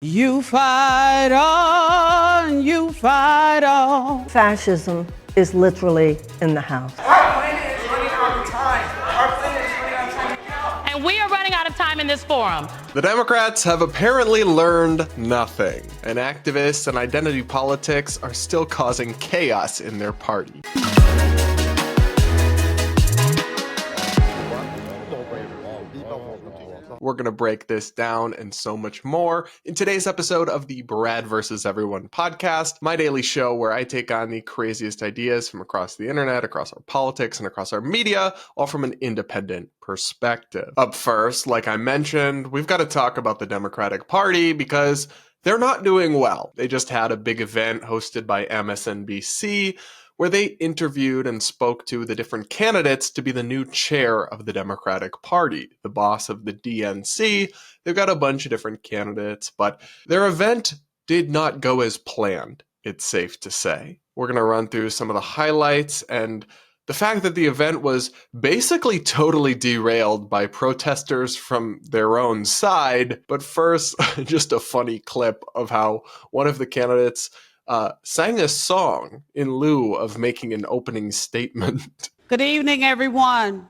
You fight on, you fight on. Fascism is literally in the house. Our planet is running out of time. Our planet is running out of time. And we are running out of time in this forum. The Democrats have apparently learned nothing, and activists and identity politics are still causing chaos in their party. We're going to break this down and so much more in today's episode of the Brad vs. Everyone podcast, my daily show where I take on the craziest ideas from across the internet, across our politics, and across our media, all from an independent perspective. Up first, like I mentioned, we've got to talk about the Democratic Party because they're not doing well. They just had a big event hosted by MSNBC where they interviewed and spoke to the different candidates to be the new chair of the Democratic Party, the boss of the DNC. They've got a bunch of different candidates, but their event did not go as planned, it's safe to say. We're going to run through some of the highlights and the fact that the event was basically totally derailed by protesters from their own side. But first, just a funny clip of how one of the candidates sang a song in lieu of making an opening statement. Good evening, everyone.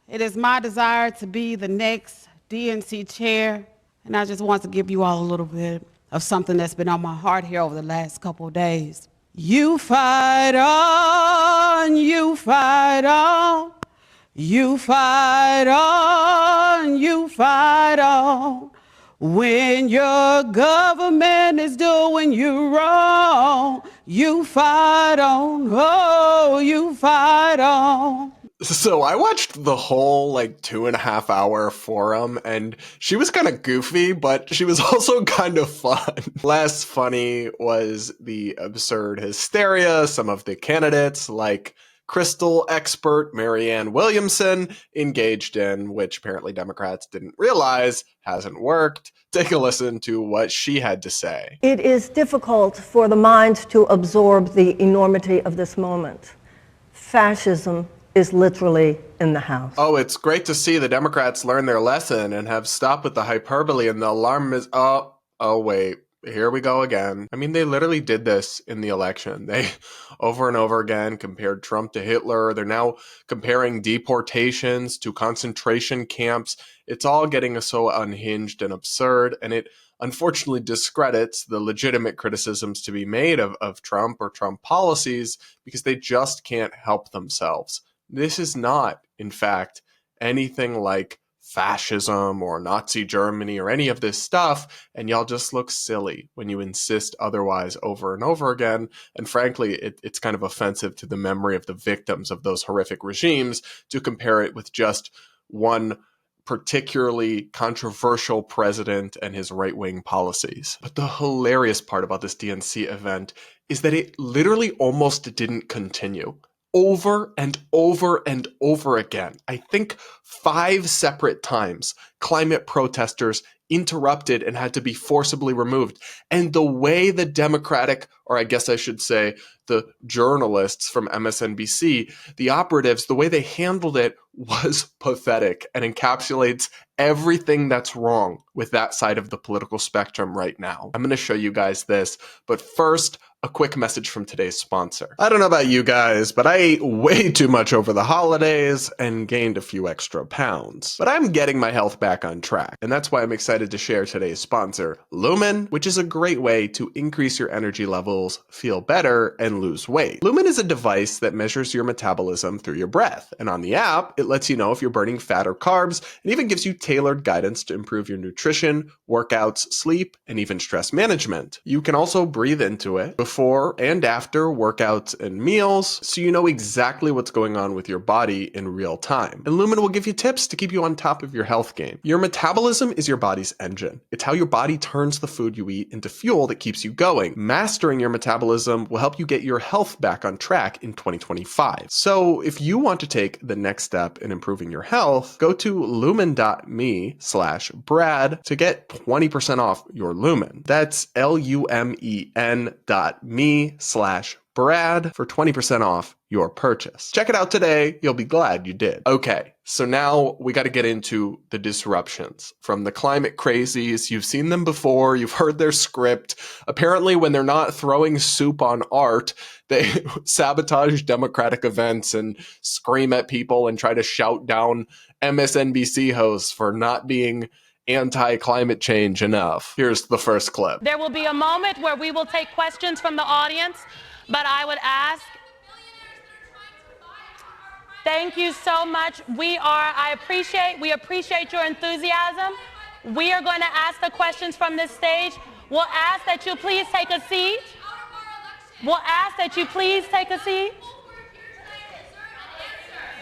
It is my desire to be the next DNC chair, and I just want to give you all a little bit of something that's been on my heart here over the last couple of days. You fight on, you fight on, you fight on, you fight on. When your government is doing you wrong, you fight on, oh, you fight on. So I watched the whole 2.5 hour forum and she was kind of goofy, but she was also kind of fun. Less funny was the absurd hysteria some of the candidates like crystal expert Marianne Williamson engaged in, which apparently Democrats didn't realize hasn't worked. Take a listen to what she had to say. It is difficult for the mind to absorb the enormity of this moment. Fascism is literally in the house. Oh, it's great to see the Democrats learn their lesson and have stopped with the hyperbole and the alarm is, oh wait. Here we go again. I mean, they literally did this in the election. They over and over again compared Trump to Hitler. They're now comparing deportations to concentration camps. It's all getting so unhinged and absurd, and it unfortunately discredits the legitimate criticisms to be made of Trump or Trump policies because they just can't help themselves. This is not, in fact, anything like fascism or Nazi Germany or any of this stuff, and y'all just look silly when you insist otherwise over and over again. And frankly, it's kind of offensive to the memory of the victims of those horrific regimes to compare it with just one particularly controversial president and his right-wing policies. But the hilarious part about this DNC event is that it literally almost didn't continue. Over and over and over again. I think 5 separate times, climate protesters interrupted and had to be forcibly removed. And the way the Democratic, or I guess I should say, the journalists from MSNBC, the operatives, the way they handled it was pathetic and encapsulates everything that's wrong with that side of the political spectrum right now. I'm going to show you guys this, but first, a quick message from today's sponsor. I don't know about you guys, but I ate way too much over the holidays and gained a few extra pounds. But I'm getting my health back on track, and that's why I'm excited to share today's sponsor, Lumen, which is a great way to increase your energy levels, feel better, and lose weight. Lumen is a device that measures your metabolism through your breath, and on the app, it lets you know if you're burning fat or carbs, and even gives you tailored guidance to improve your nutrition, workouts, sleep, and even stress management. You can also breathe into it before and after workouts and meals, so you know exactly what's going on with your body in real time. And Lumen will give you tips to keep you on top of your health game. Your metabolism is your body's engine. It's how your body turns the food you eat into fuel that keeps you going. Mastering your metabolism will help you get your health back on track in 2025. So if you want to take the next step in improving your health, go to lumen.me/Brad to get 20% off your Lumen. That's LUMEN.me/Brad. Brad for 20% off your purchase. Check it out today. You'll be glad you did. Okay, so now we got to get into the disruptions from the climate crazies. You've seen them before. You've heard their script. Apparently, when they're not throwing soup on art, they sabotage democratic events and scream at people and try to shout down MSNBC hosts for not being anti-climate change enough. Here's the first clip. There will be a moment where we will take questions from the audience, but I would ask. Thank you so much. We appreciate your enthusiasm. We are going to ask the questions from this stage. We'll ask that you please take a seat.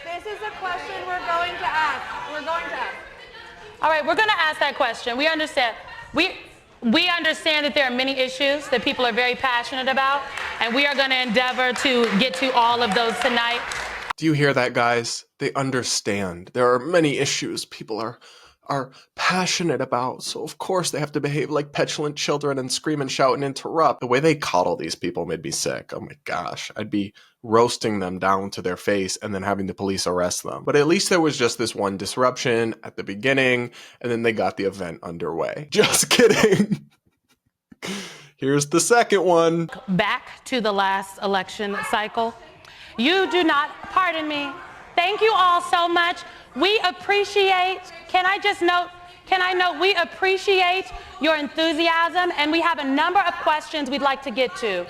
This is a question we're going to ask. All right, we're going to ask that question. We understand. We understand that there are many issues that people are very passionate about, and we are going to endeavor to get to all of those tonight. Do you hear that, guys? They understand. There are many issues people are passionate about, so of course they have to behave like petulant children and scream and shout and interrupt. The way they coddle these people made me sick. Oh my gosh. I'd be roasting them down to their face and then having the police arrest them. But at least there was just this one disruption at the beginning, and then they got the event underway. Just kidding. Here's the second one. Back to the last election cycle. You do not, pardon me. Thank you all so much. We appreciate, we appreciate your enthusiasm, and we have a number of questions we'd like to get to.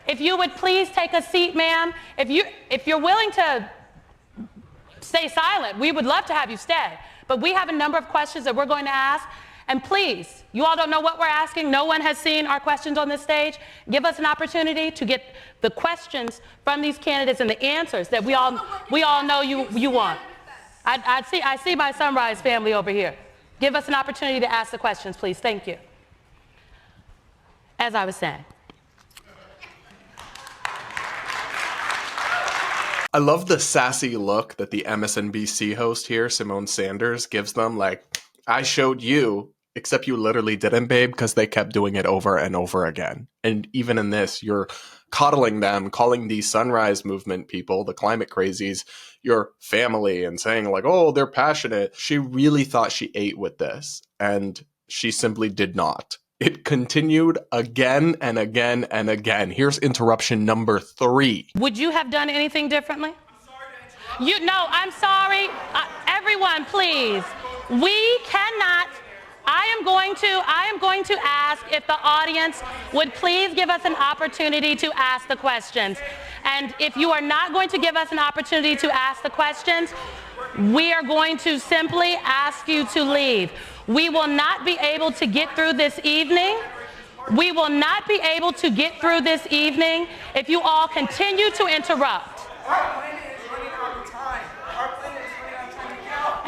If you would please take a seat, ma'am. If you're willing to stay silent, we would love to have you stay. But we have a number of questions that we're going to ask. And please, you all don't know what we're asking. No one has seen our questions on this stage. Give us an opportunity to get the questions from these candidates and the answers that we all know you want. I see my Sunrise family over here. Give us an opportunity to ask the questions, please. Thank you. As I was saying. I love the sassy look that the MSNBC host here, Simone Sanders, gives them. Like, I showed you, except you literally didn't, babe, because they kept doing it over and over again. And even in this, you're coddling them, calling the Sunrise Movement people, the climate crazies, your family, and saying like, oh, they're passionate. She really thought she ate with this, and she simply did not. It continued again and again and again. Here's interruption number 3. Would you have done anything differently? I'm sorry. Everyone, please. We cannot. I am going to ask if the audience would please give us an opportunity to ask the questions. And if you are not going to give us an opportunity to ask the questions, we are going to simply ask you to leave. We will not be able to get through this evening. We will not be able to get through this evening if you all continue to interrupt. Our planet is running out of time.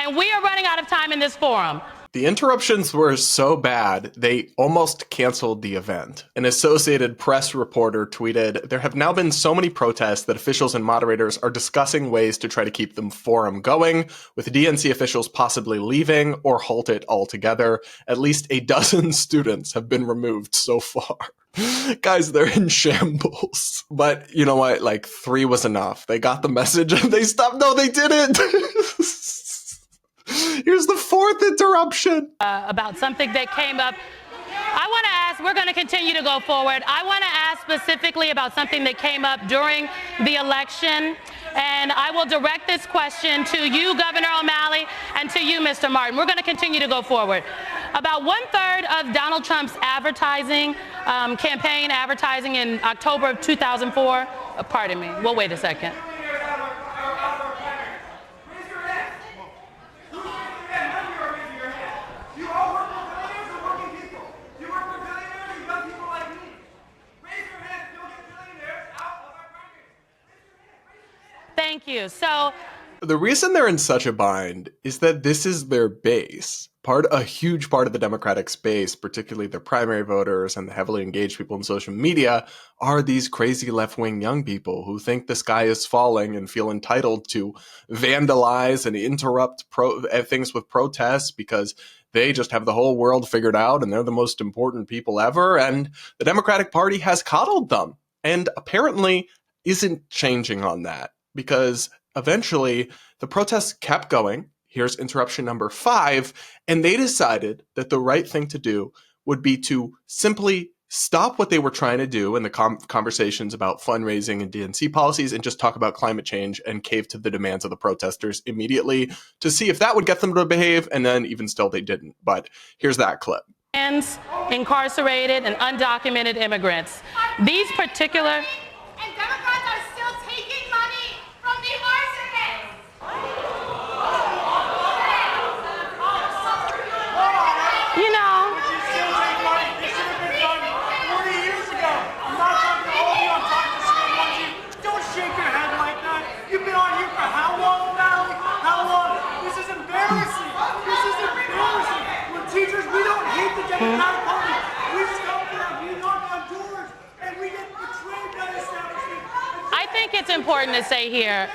And we are running out of time in this forum. The interruptions were so bad, they almost canceled the event. An Associated Press reporter tweeted, "There have now been so many protests that officials and moderators are discussing ways to try to keep the forum going, with DNC officials possibly leaving or halt it altogether. At least a dozen students have been removed so far." Guys, they're in shambles. But you know what? Like, 3 was enough. They got the message and they stopped. No, they didn't. Here's the 4th interruption. About something that came up. I want to ask, we're going to continue to go forward. I want to ask specifically about something that came up during the election. And I will direct this question to you, Governor O'Malley, and to you, Mr. Martin. We're going to continue to go forward. About 1/3 of Donald Trump's advertising, campaign advertising in October of 2004. Pardon me. Well, wait a second. Thank you. So the reason they're in such a bind is that this is their base. A huge part of the Democratic space, particularly their primary voters and the heavily engaged people in social media, are these crazy left-wing young people who think the sky is falling and feel entitled to vandalize and interrupt things with protests because they just have the whole world figured out and they're the most important people ever. And the Democratic Party has coddled them. and apparently isn't changing on that, because eventually the protests kept going. Here's interruption number 5, and they decided that the right thing to do would be to simply stop what they were trying to do in the conversations about fundraising and DNC policies and just talk about climate change and cave to the demands of the protesters immediately to see if that would get them to behave, and then even still they didn't. But here's that clip. Incarcerated and undocumented immigrants. These particular... And Democrats are still taking money from the arsonists. You know, Don't shake your head like that. You've been on here for how long now? How long? This is embarrassing. This is embarrassing. We're teachers. We don't hate the Democratic Party. We just come here. We knock on doors, and we get betrayed by the establishment. I think it's important to say here,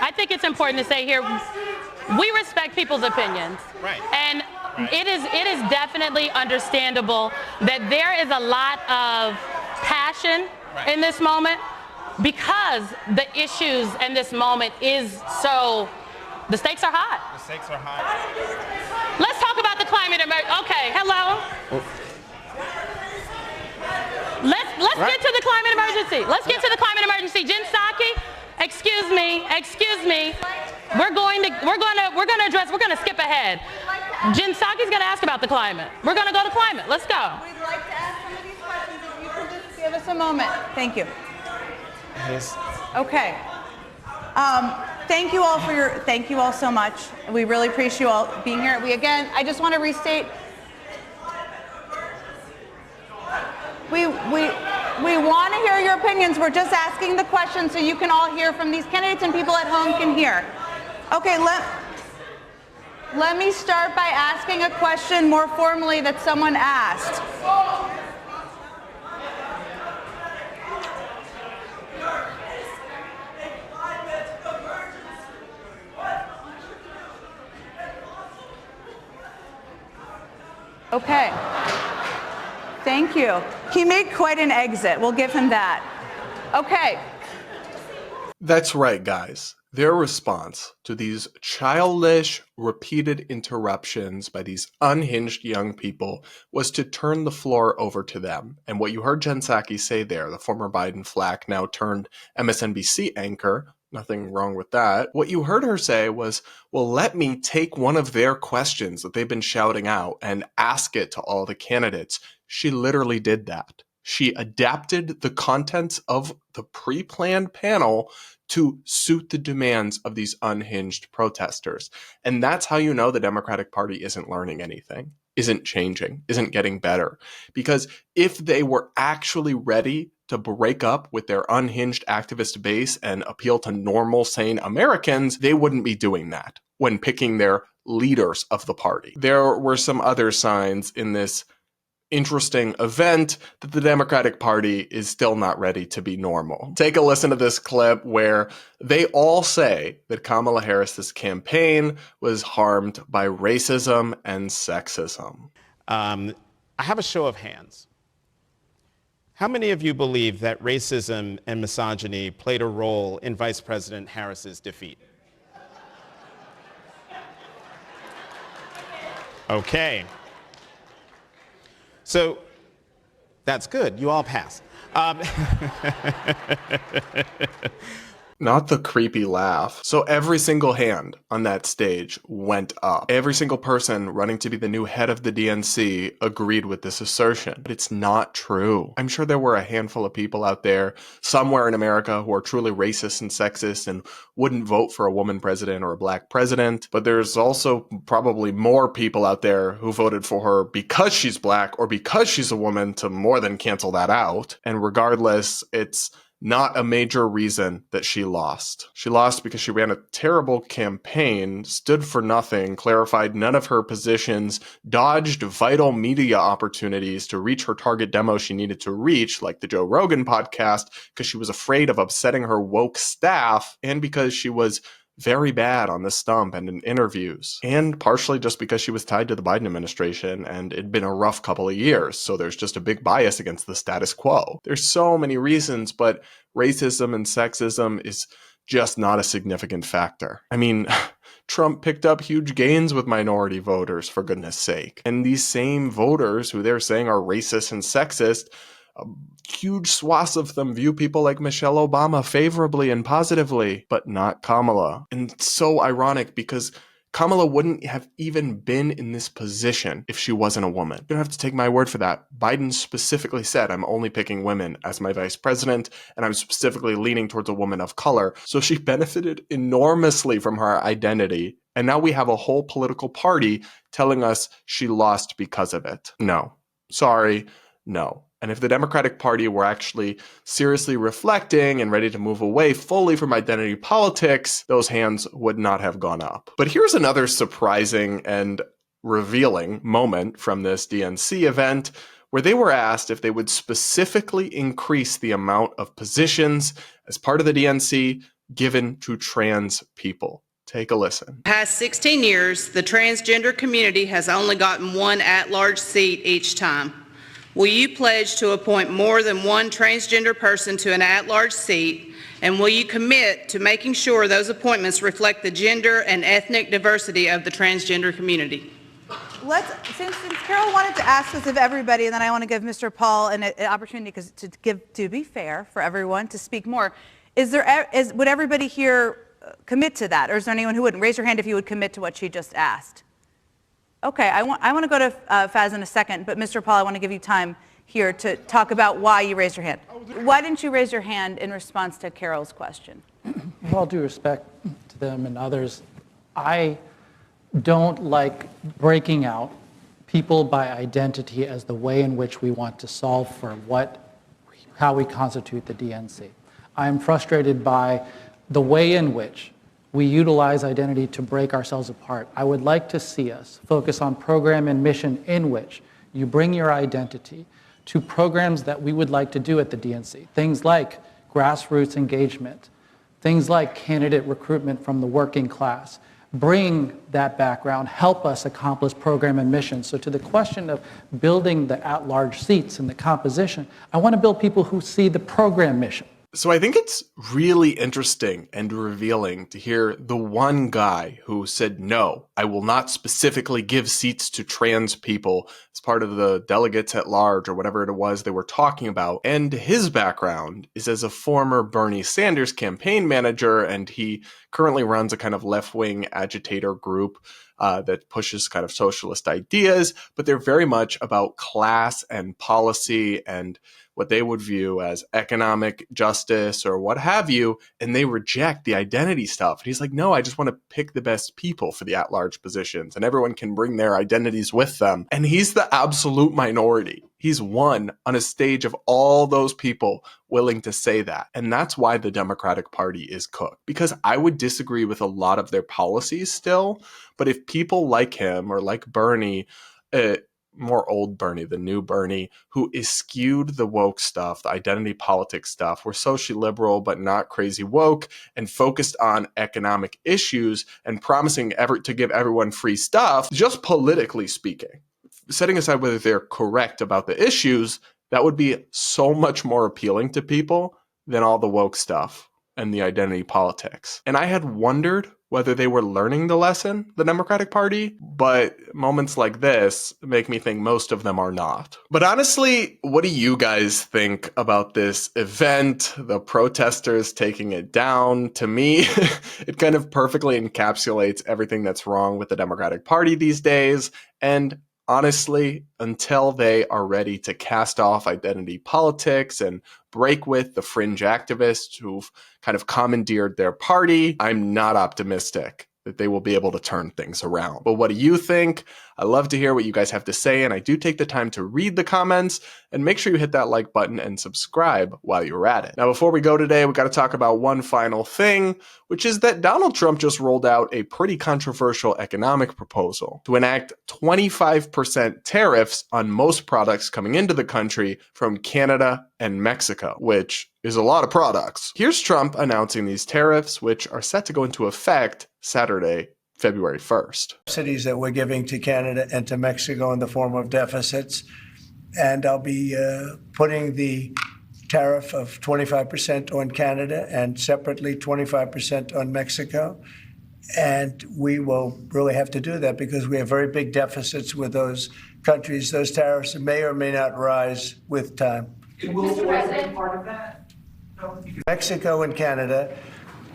we respect people's opinions. Right. And it is definitely understandable that there is a lot of passion in this moment because the issues in this moment is so, the stakes are high. The stakes are high. Let's talk about the climate emergency. Okay, hello. Let's get to the climate emergency. Let's get to the climate emergency. Jen Psaki, excuse me. We're going to skip ahead. Jen Psaki's going to ask about the climate. We're going to go to climate. Let's go. We'd like to ask some of these questions. If you could just give us a moment. Thank you. Yes. Okay. Thank you all so much. We really appreciate you all being here. I just want to restate. We want to hear your opinions. We're just asking the questions so you can all hear from these candidates and people at home can hear. Okay, let me start by asking a question more formally that someone asked. Okay. Thank you. He made quite an exit. We'll give him that. Okay. That's right, guys. Their response to these childish, repeated interruptions by these unhinged young people was to turn the floor over to them. And what you heard Jen Psaki say there, the former Biden flack, now turned MSNBC anchor, nothing wrong with that. What you heard her say was, well, let me take one of their questions that they've been shouting out and ask it to all the candidates. She literally did that. She adapted the contents of the pre-planned panel to suit the demands of these unhinged protesters. And that's how you know the Democratic Party isn't learning anything, isn't changing, isn't getting better. Because if they were actually ready to break up with their unhinged activist base and appeal to normal, sane Americans, they wouldn't be doing that when picking their leaders of the party. There were some other signs in this interesting event that the Democratic Party is still not ready to be normal. Take a listen to this clip where they all say that Kamala Harris's campaign was harmed by racism and sexism. I have a show of hands. How many of you believe that racism and misogyny played a role in Vice President Harris's defeat? Okay. So that's good. You all passed. Not the creepy laugh. So every single hand on that stage went up. Every single person running to be the new head of the DNC agreed with this assertion. But it's not true. I'm sure there were a handful of people out there somewhere in America who are truly racist and sexist and wouldn't vote for a woman president or a black president. But there's also probably more people out there who voted for her because she's black or because she's a woman to more than cancel that out. And regardless, it's not a major reason that she lost. She lost because she ran a terrible campaign, stood for nothing, clarified none of her positions, dodged vital media opportunities to reach her target demo she needed to reach, like the Joe Rogan podcast, because she was afraid of upsetting her woke staff, and because she was very bad on the stump and in interviews, and partially just because she was tied to the Biden administration and it'd been a rough couple of years, so there's just a big bias against the status quo. There's so many reasons, but racism and sexism is just not a significant factor. I mean, Trump picked up huge gains with minority voters, for goodness sake. And these same voters who they're saying are racist and sexist, huge swaths of them view people like Michelle Obama favorably and positively, but not Kamala. And it's so ironic because Kamala wouldn't have even been in this position if she wasn't a woman. You don't have to take my word for that. Biden specifically said, I'm only picking women as my vice president, and I'm specifically leaning towards a woman of color. So she benefited enormously from her identity. And now we have a whole political party telling us she lost because of it. No. Sorry. No. And if the Democratic Party were actually seriously reflecting and ready to move away fully from identity politics, those hands would not have gone up. But here's another surprising and revealing moment from this DNC event where they were asked if they would specifically increase the amount of positions as part of the DNC given to trans people. Take a listen. Past 16 years, the transgender community has only gotten one at-large seat each time. Will you pledge to appoint more than one transgender person to an at-large seat, and will you commit to making sure those appointments reflect the gender and ethnic diversity of the transgender community? Since Carol wanted to ask this of everybody, and then I want to give Mr. Paul an opportunity to be fair for everyone to speak more. Would everybody here commit to that, or is there anyone who wouldn't? Raise your hand if you would commit to what she just asked. Okay, I want to go to Faz in a second, but Mr. Paul, I want to give you time here to talk about why you raised your hand. Why didn't you raise your hand in response to Carol's question? With all due respect to them and others, I don't like breaking out people by identity as the way in which we want to solve for how we constitute the DNC. I am frustrated by the way in which we utilize identity to break ourselves apart. I would like to see us focus on program and mission in which you bring your identity to programs that we would like to do at the DNC. Things like grassroots engagement, things like candidate recruitment from the working class. Bring that background, help us accomplish program and mission. So to the question of building the at-large seats and the composition, I want to build people who see the program mission. So I think it's really interesting and revealing to hear the one guy who said, no, I will not specifically give seats to trans people as part of the delegates at large or whatever it was they were talking about. And his background is as a former Bernie Sanders campaign manager, and he currently runs a kind of left-wing agitator group that pushes kind of socialist ideas, but they're very much about class and policy and what they would view as economic justice or what have you, and they reject the identity stuff. And he's like, no, I just want to pick the best people for the at-large positions, and everyone can bring their identities with them. And he's the absolute minority. He's one on a stage of all those people willing to say that. And that's why the Democratic Party is cooked. Because I would disagree with a lot of their policies still, but if people like him or like Bernie, more old Bernie, the new Bernie, who eschewed the woke stuff, the identity politics stuff, were socially liberal but not crazy woke, and focused on economic issues and promising to give everyone free stuff, just politically speaking. Setting aside whether they're correct about the issues, that would be so much more appealing to people than all the woke stuff and the identity politics. And I had wondered whether they were learning the lesson, the Democratic Party, but moments like this make me think most of them are not. But honestly, what do you guys think about this event, the protesters taking it down? To me, it kind of perfectly encapsulates everything that's wrong with the Democratic Party these days. And honestly, until they are ready to cast off identity politics and break with the fringe activists who've kind of commandeered their party, I'm not optimistic that they will be able to turn things around. But what do you think? I love to hear what you guys have to say, and I do take the time to read the comments, and make sure you hit that like button and subscribe while you're at it. Now, before we go today, we got to talk about one final thing, which is that Donald Trump just rolled out a pretty controversial economic proposal to enact 25% tariffs on most products coming into the country from Canada and Mexico, which is a lot of products. Here's Trump announcing these tariffs, which are set to go into effect Saturday, February 1st. Subsidies that we're giving to Canada and to Mexico in the form of deficits. And I'll be putting the tariff of 25% on Canada and separately 25% on Mexico. And we will really have to do that because we have very big deficits with those countries. Those tariffs may or may not rise with time. Mr. President, part of that. Mexico and Canada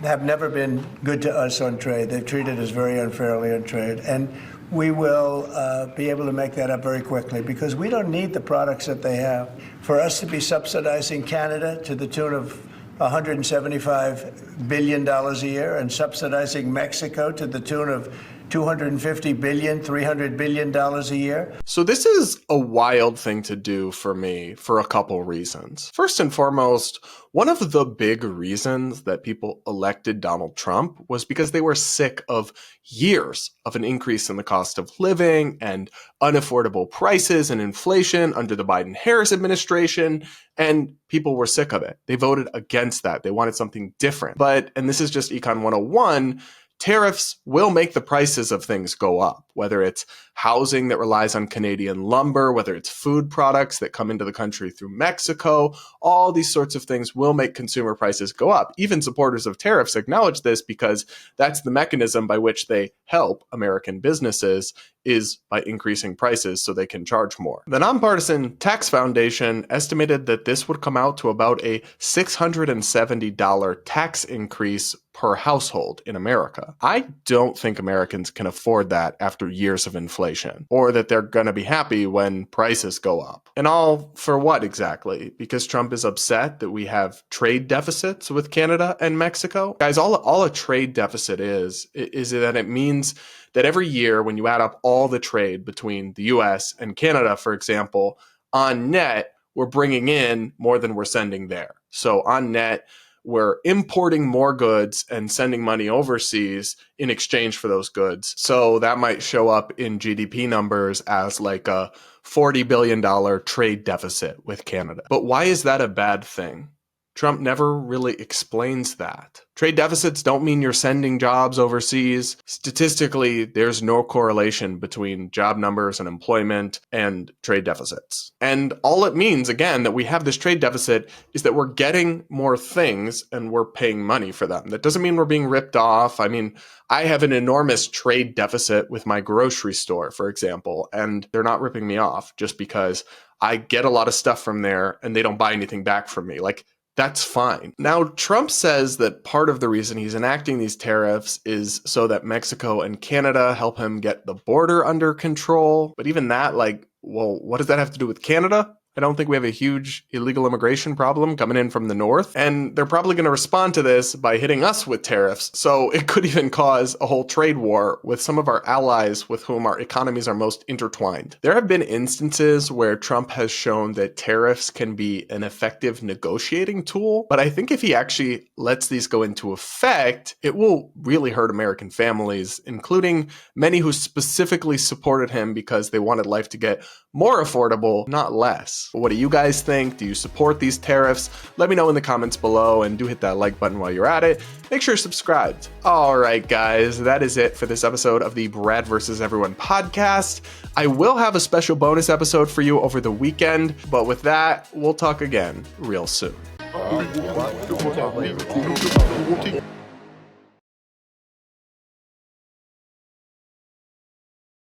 have never been good to us on trade. They've treated us very unfairly on trade. And we will be able to make that up very quickly because we don't need the products that they have. For us to be subsidizing Canada to the tune of $175 billion a year and subsidizing Mexico to the tune of $250 billion, $300 billion a year. So this is a wild thing to do for me for a couple reasons. First and foremost, one of the big reasons that people elected Donald Trump was because they were sick of years of an increase in the cost of living and unaffordable prices and inflation under the Biden-Harris administration, and people were sick of it. They voted against that. They wanted something different. But, and this is just Econ 101, tariffs will make the prices of things go up, whether it's housing that relies on Canadian lumber, whether it's food products that come into the country through Mexico. All these sorts of things will make consumer prices go up. Even supporters of tariffs acknowledge this because that's the mechanism by which they help American businesses, is by increasing prices so they can charge more. The Nonpartisan Tax Foundation estimated that this would come out to about a $670 tax increase per household in America. I don't think Americans can afford that after years of inflation, or that they're going to be happy when prices go up. And all for what exactly? Because Trump is upset that we have trade deficits with Canada and Mexico? Guys, all a trade deficit is that it means that every year when you add up all the trade between the US and Canada, for example, on net, we're bringing in more than we're sending there. So on net, we're importing more goods and sending money overseas in exchange for those goods. So that might show up in GDP numbers as like a $40 billion trade deficit with Canada. But why is that a bad thing? Trump never really explains that. Trade deficits don't mean you're sending jobs overseas. Statistically, there's no correlation between job numbers and employment and trade deficits. And all it means, again, that we have this trade deficit is that we're getting more things and we're paying money for them. That doesn't mean we're being ripped off. I mean, I have an enormous trade deficit with my grocery store, for example, and they're not ripping me off just because I get a lot of stuff from there and they don't buy anything back from me. Like, that's fine. Now, Trump says that part of the reason he's enacting these tariffs is so that Mexico and Canada help him get the border under control. But even that, like, well, what does that have to do with Canada? I don't think we have a huge illegal immigration problem coming in from the north. And they're probably going to respond to this by hitting us with tariffs. So it could even cause a whole trade war with some of our allies with whom our economies are most intertwined. There have been instances where Trump has shown that tariffs can be an effective negotiating tool. But I think if he actually lets these go into effect, it will really hurt American families, including many who specifically supported him because they wanted life to get more affordable, not less. What do you guys think? Do you support these tariffs? Let me know in the comments below, and do hit that like button while you're at it. Make sure you're subscribed. All right, guys, that is it for this episode of the Brad vs. Everyone podcast. I will have a special bonus episode for you over the weekend, but with that, we'll talk again real soon.